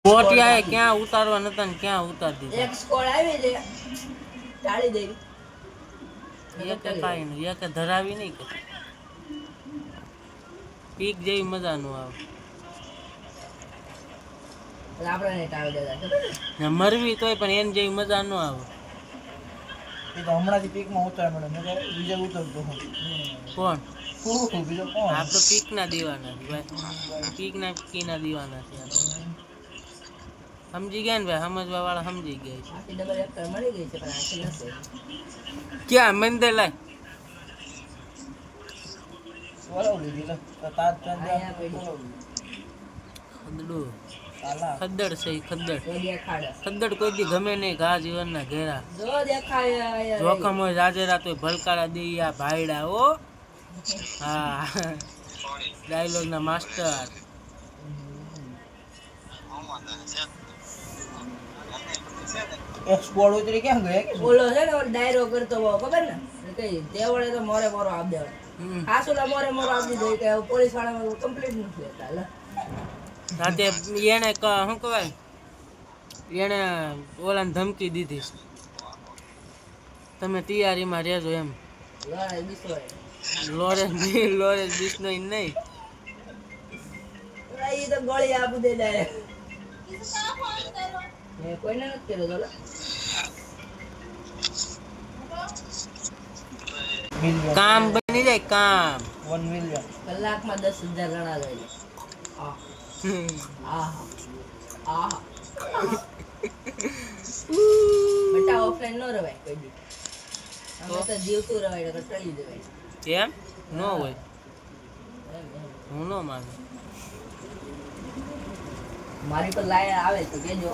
પોટિયાએ ક્યાં ઉતારવા નતા ને ક્યાં ઉતાર દીધા. એક સ્કોડ આવી છે ટાળી દેવી. એક કાઈ નહીં, એક ધરાવી નહીં કે પીક જેવી મજા નો આવે. આપણે ટાળી દેતા મરવી તોય પણ એન જેવી મજા નો આવે. એ તો હમણાંથી પીકમાં ઉતાર મળે મેં બીજા ઉતરતો કોણ બીજો કોણ આપણે પીક ના દીવાના છે ભાઈ, પીક ના કીના દીવાના છે આપણે. સમજી ગયા ને ભાઈ, સમજવા વાળા સમજી ગયા છે. આખી ડબલ એક મળી ગઈ છે પણ આખી નથી. ક્યાં મંદિર લાય બોલાવી લીધી લે તો તાર અહીંયા પડી. ખદડું તાલા ખદ્દડ છે ઈ ખદ્દડ. જો દેખાડે. ખદ્દડ કોઈ દી ગમે નહીં, ઘા જીવનના ઘેરા. જો દેખાય અહીંયા જોખમ હોય રાજેરા તો ભલકારા દઈએ ભાઈડા ઓ. હા ડાયલોગ ના માસ્ટર. એક સ્કોડ ઉતરી ક્યાં ગયા કે બોલો છે ને ડાયરો કરતો બહુ ખબર ને કઈ દેવળે તો મોરે મોરો આપ દેવ. હાસુલા મોરે મોરો આપી દે કે પોલીસ વાળા કમ્પ્લીટ નથી લેતા. લે રાતે એને શું કહેવાય, એને ઓલાને ધમકી દીધી તમે તૈયારીમાં રહેજો એમ. લડાઈ બિસોય લોરેન્સ બિશ્નો નહીં. ઈ તો ગોળી આપી દે ડાયરેક્ટ. મે કોઈને નથી કર્યો તો. મિલિયન કામ બની જાય કામ. 1 મિલિયન કલાકમાં 10,000 ગણા જાય. બેટા ઓફલાઈન નો રવાય કોઈ દી. અમે તો જીવતું રવાય તો ટળી દેવાય. એમ ન હોય, હું ન માનું. મારી પર લાય આવે તો કેજો.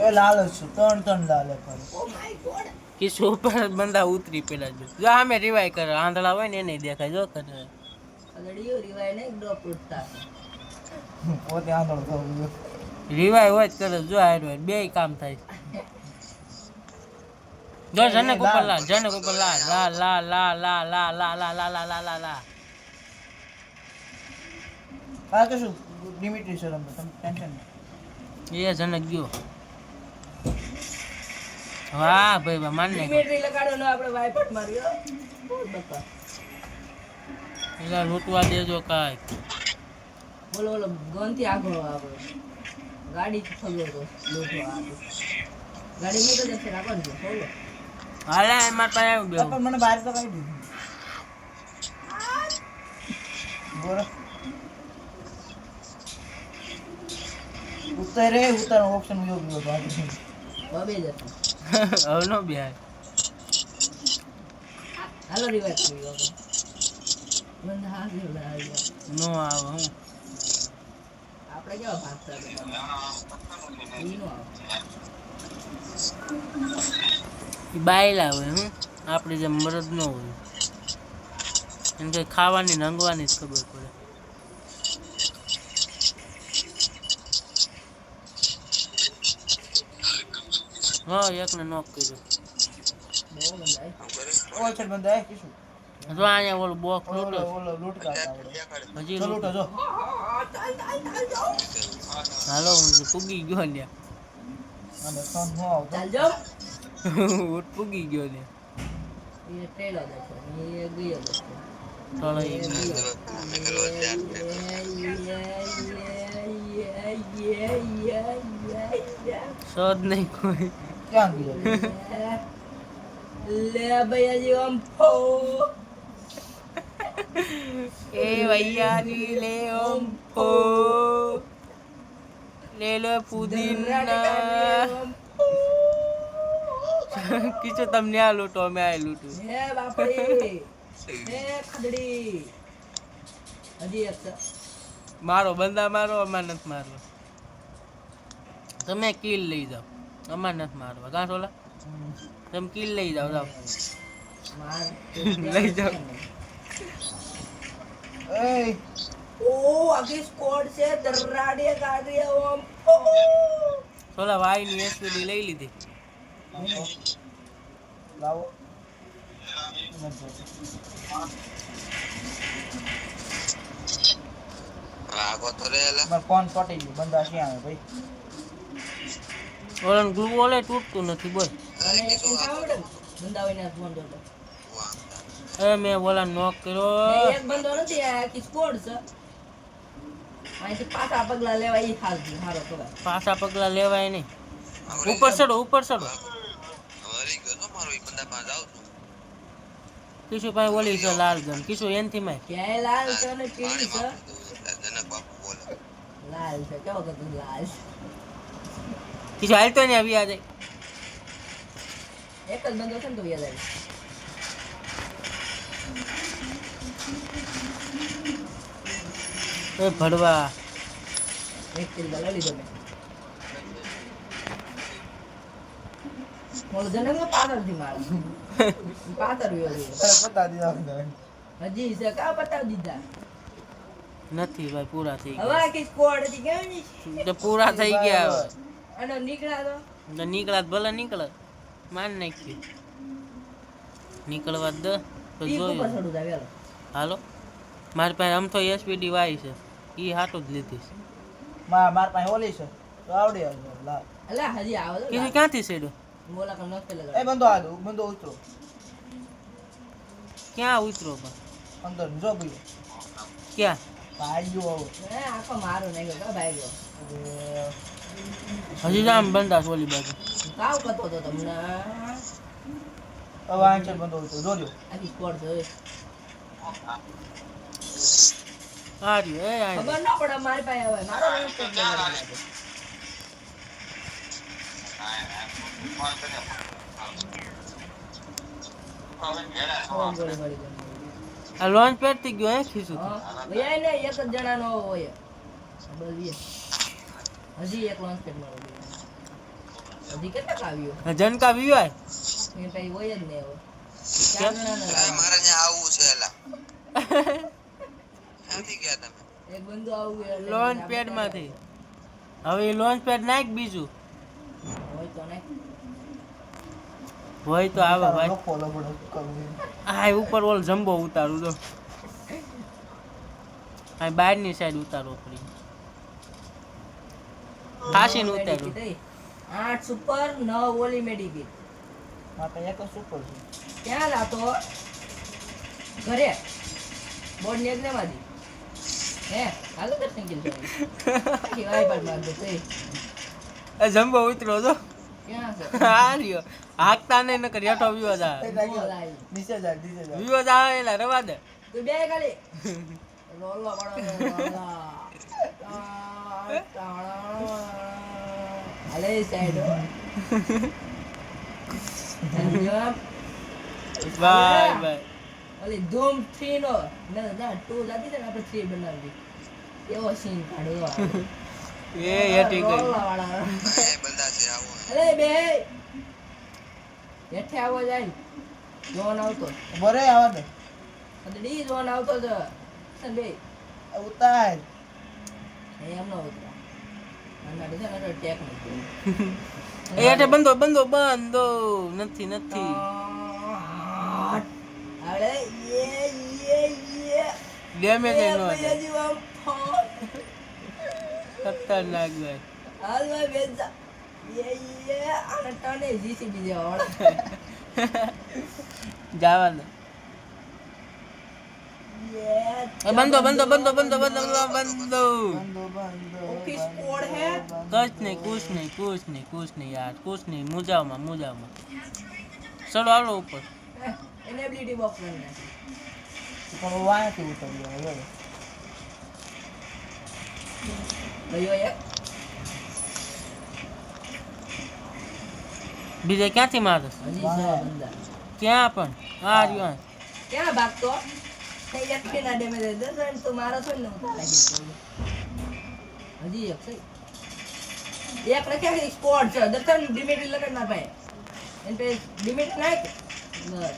એ લાલ છે ત્રણ લાલ પર ઓ માય ગોડ. કિસ્સો ઉપર બંદા ઉતરી પેલા જો આમે રિવાય કરે, આંધળા હોય ને એને દેખાય જો કરે. અગડીયો રિવાય ને ડ્રોપ ઉઠતા. પોતે આંધળો થવું રિવાય હોય જ કરે જો હાર બે કામ થાય. જો જનક ઉપર લા, જનક ઉપર લા લા લા લા લા લા લા લા લા લા લા લા લા. આ કે શું ડિમિટ્રી સર તમે ટેન્શન એ જનક ગયો. વાહ ભાઈ વાહ, માન ને બેટરી લગાડો ને આપણે વાઇપટ માર્યો. બકા એલા લૂંટવા દેજો કાંઈક. બોલો બોલો ગનથી આગળ આપણે ગાડી થયો તો લૂંટવા આપણે. ગાડી મેં તો જશે રાખો છો બોલો. હાલે માર પાસે આવ્યું બે. પણ મને બહાર તો કાઢી દીધું બોલો ઉતાર ઓપ્શન ઉયો ગયો તો આજે બબે જશે. હવે નો બે હાલો રિવાઇવ કરી દો. બંધ હા ગયો નો આવે હું આપણે કેવા ભાગતા હતા. ઈ નો આવે. બાયલા હોય હું આપણે જેમ મરદ ન હોય. એમ કે ખાવાની રંગવાની જ ખબર પડે. હા એકને નોક કર્યો. બહુ બંધાય. ઓ છે બંદા કે શું જો અહીંયા ઓલું બોક્સ લૂટો. ઓલો લૂટતા આવડે હજી ચલો લૂટો જો હાલો હું પૂગી ગયો લ્યા. અને સન નો આવતો ચાલ જો. હું પૂગી ગયો લ્યા. એ ટ્રેલો દેખો એ ગયો દેખો. થોડો શોધ નહીં કોઈ. ક્યાં ગયો લે ભૈયા જી આમ ફો. એ વૈયારી લે ઓમ ફો લે લો પુદીના. કીચો તમને આ લૂંટો અમે આ લૂંટું. હે બાપડી હે ખદડી. હજી એક છે. મારો બંદા મારો, અમાર નથી મારવા. તમે કિલ લઈ જાઓ, અમાર નથી મારવા. ગાંઠ ઓલા તમે કિલ લઈ જાઓ. જાઓ માર લઈ જાઓ. એ ઓ આગે સ્કોડ છે દરાડે ગાડી આમ. ઓલા વાઈ ની એસપીડી લઈ લીધી. લાવો આગો તો રેલા ફોન પટી ગયો બંદા ક્યાં આવે ભાઈ ઓલા ગ્લુ ઓલે તૂટતું નથી બોલ. અને એક ખાવા મળે બંધાવીને ફોન જોતો એ મેં ઓલા નોક કર્યો. એક બંધો નથી આ આખી સ્કોડ છે અહીંથી પાછા પગલા લેવા ઈ ખાલતી હારો ખબર પાછા પગલા લેવાય નહીં. ઉપર ચડો ઉપર ચડો. કિશુ ભાઈ ઓલી છે લાલ ગન. કિશુ એનથી માય. ક્યાંય લાલ છે ને પીળી છે લાલ છે કેવો કે તું લાલ કિશુ હાલતો ને આવી આ જાય. એક જ બંધો છે ને તું યાદ આવી એ ભડવા એક કિલ લઈ લીધો મેં મોલો જનમ પાછળથી મારે પાછળ વ્યો છે પતા દીધા હજી છે કા બતાવી દીધા નથી ભાઈ પૂરા થઈ હવે ગયા. આખી સ્કોડ હતી કેવી ની તો પૂરા થઈ ગયા હવે. અને નીકળ્યા તો નીકળાત ભલે નીકળે માન નાખ્યું. નીકળવા દે તો ઈ ઉપર જોયું. ચડું જા વેલો હાલો મારી પાસે આમ તો એસપીડી વાય છે ઈ હાટું જ લીધી છે. માર પાસે ઓલી છે તો આવડે લા અલા હજી આવે તો કીધું ક્યાંથી સેડો મોલા કમ નસ્તે એ લગા બંધો ઉતરો ક્યાં ઉતરો પણ અંદર જો ભાઈ ક્યાં ભાઈઓ આવો એ આખો મારો નઈ ગયો ભાઈ ગયો હજી જામ બંધાશ ઓલી બાજુ. કાવ કતો તો તમને હવે આંચે બંધો ઉતરો જોજો આખી સ્કોડ છે આ રહ્યો એ આ ખબર ના પડે મારી પાસે હવે મારો નસ્તે લગા ગોળી મળી ગઈ આ લોન્ચ પેડ થી ગયો હે ખીસું. હા ભૈયા ને એક જ જણાનો હોય બોલીએ હજી એક લોન્ચ પેડ મારો હજી કેટલાક આવ્યો આ જનકા વિવાય એ ભાઈ હોય જ ને હવે ચાર જણાના મારે ત્યાં આવવું છે એલા ક્યાંથી ગયા તમે એક બંદો આવું એટલે લોન્ચ પેડ માંથી હવે એ લોન્ચ પેડ નાખ બીજું હોય તો ને હોય તો આવે ભાઈ. લોકો લબડો કરવું આ ઉપર ઓલ જમ્બો ઉતારું તો આ બહારની સાઈડ ઉતારવો પડી. ફાસીને ઉતાર્યું. 8 સુપર 9 ઓલી મેડિકિટ માર પાસે એક જ સુપર છે ક્યાં જાતો ઘરે બોર્ડ ની એક્ઝામ હતી હે હાલો દર્શન કિલ કે વાય પર માર દે એ જમ્બો ઉતરો તો ક્યાં છે આ રહ્યો હાકતા નહીં નકર હેઠો વિયો જા નીચે જા વિયો જા એલા રવા દે. તું બે ખાલી રોલો પડો અલે સાઈડ બાય બાય. અલે ધૂમ 3 નો ના ના 2 જાતી છે ને આપણે 3 બનાવી એવો સીન કાઢ્યો એ હેઠી ગઈ. રોલાવાળા એ બંદા છે આવો અરે બે હેઠે આવો જાય જોન આવતો બરે આવા દે ડી જોન આવતો છે બે ઉતાર એમ નો ઉતરા આના છે ને ટેકનિક એ હેઠે બંધો નથી નથી. અરે યે ડેમેજ નો ભૈયા જીવા ફોન ખતરનાક ભાઈ. હાલ ભાઈ બેજા યે આને ટને જીસીબી જેવા જવા દે. યે એ બંધો ઓફિસ કોડ હે कुछ नहीं यार कुछ नहीं मुजामा चलो आलो ऊपर એનેબિલિટી બોક્સ ને પણ વાંચી ઉતર્યો હવે ભઈઓ એક બીજે ક્યાંથી મારે હજી છે બંદા ક્યાં પણ આ રહ્યો આ. ક્યાં ભાગતો તે એક કે ના ડેમેજ દે દે તો મારા થોડી ન ઉતાર લાગી હજી એક છે એક લખ્યા છે સ્કોડ છે દર્શન ડિમિટ લગન ના પાય એન પે ડિમિટ નાખ બસ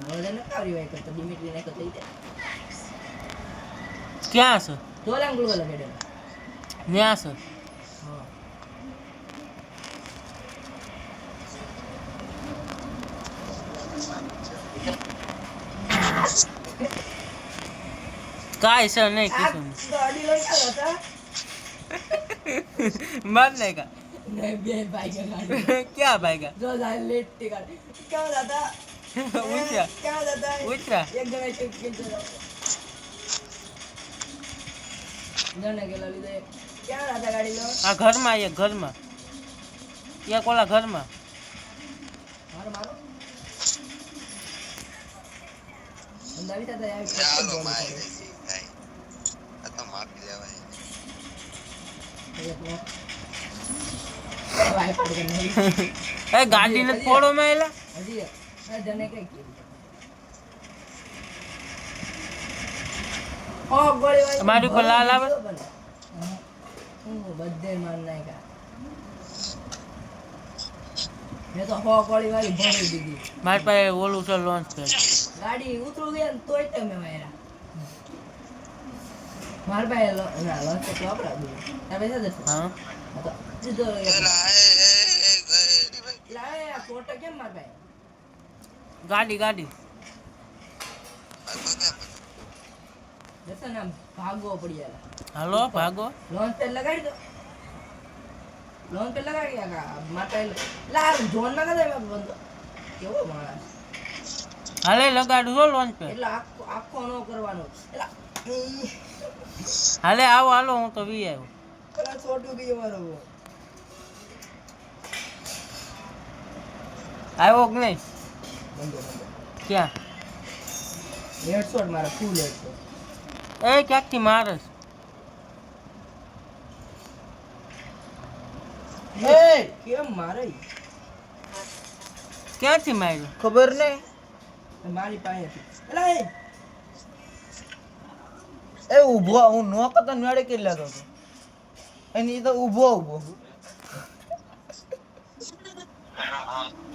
હવે ને કાવરી વાય કરતો ડિમિટ નાખ તો થઈ જાય ક્યાં છે દોલાંગ ગુલો લગાડે ન્યા છે હા કાંઈ છે નહીં કીધું ગાડી લઈ આવ્યા હતા માર નાખ્યા નહીં, બે ભાગ્યા ગાડી. ક્યાં ભાગ્યા જો જાય લેટ થી ગાડી. ક્યાં જતા? ઉતર્યા ક્યાં જતા? ઉતર્યા એક જણા એક કિલ તો જણે ગેલા લીધે. ક્યાં જતા ગાડી લો? આ ઘરમાં એક ઘરમાં એક ઓલા ઘરમાં મારો મારો. અંદાવી થતા ચાલો આવી. મારી દેસી ભાઈ આ તો માપી લેવાય વાય પાડ કે નહીં. એ ગાડી ને ફોડો મેલા હજી આ જણે કઈ કીધું? ઓ ગોળી વાળી મારી ઉપર લાલ આવે? હું બધે માર નાખ્યા. મેં તો હો ગોળી વાળી ભરી દીધી. મારી પાસે ઓલું છે લોન્ચ પેડ ગાડી ઉતરું ગયા ને તોય તમે વાયરા. માર પાસે ના લોન્ચ તો આપડા દે. તમે છે દસ. હા આ તો સીધો એલા એ લાય આ ફોટો કેમ માર પાસે? ગાડી ગાડી આ તો ક્યાં દર્શન આમ ભાગવો પડ્યા. હાલો ભાગો લોન્ચ પેડ લગાડી દો. લોન્ચ પેડ લગાડી આ માતા લા જોન માં કદે બંધ. કેવો માણસ. હાલે લગાડું છો લોન્ચ પેડ એટલે આખો આખો નો કરવાનો. એલા હાલે આવો હાલો હું તો વી આવ્યો કલા છોટું ગયો મારો. આવ્યો કે નહીં બંધો બંધો. ક્યાં હેડશોટ મારા ફૂલ હેડશોટ. એ ક્યાંકથી મારસ એ કેમ મારે? ક્યાંથી માર્યો ખબર નહીં મારી પાસેથી. એલા એ ઊભો હું નોક હતો ને મેળે કેટલા હતો એની તો ઊભો ઊભો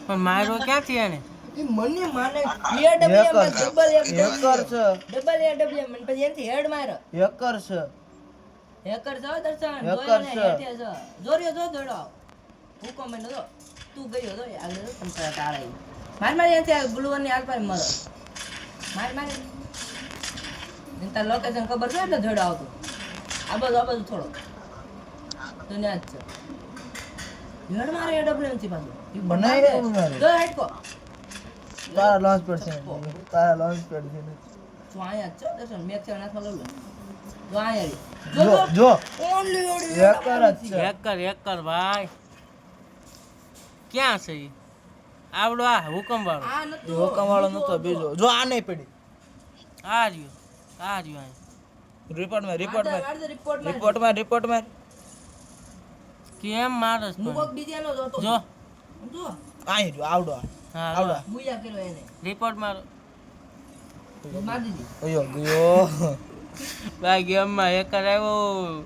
પણ માર્યો ક્યાંથી એને એ મને માને AWM માં ડબલ હેકર છે ડબલ AWM મને પછી એનથી હેડ માર્યો. હેકર છે હેકર છો દર્શન હેકર જોયો ને છે. હેઠે છો જોર્યો જો દોડો હુકમ મને જો તું ગયો જો આગળ તમ તાળા માર માર એનથી ગ્લુવર ની આલપાય મરો માર માર એનતા લોકેશન ખબર છે એટલે જોડો આવતો આ બાજુ થોડો તો ને આજ છે હેડ મારે AWM થી પાછું બનાવી દે મારે. જો હેડ કો તારા લોન્ચ પેડ છે તારા લોન્ચ પેડ છે જો આયા જ છો દર્શન મેક છે નાખવા લઉં જો આયા જો જો ઓનલી હેકર જ છે હેકર ભાઈ ક્યાં છે ઈ? આવડો આ હુકમ વાળો આ નતો હુકમ વાળો નતો બીજો જો આ નહીં પડી આ રહ્યો આ રિપોર્ટ માં રિપોર્ટ માં રિપોર્ટ રિપોર્ટ માં કેમ મારસ હું પણ કોક બીજાનો જોતો જો જો આઈ જો આવડો હા આવડો બુયા કર્યો એને રિપોર્ટ મારો માર દીધી ઓયો ગયો ભાઈ ગેમમાં હેકર આવ્યો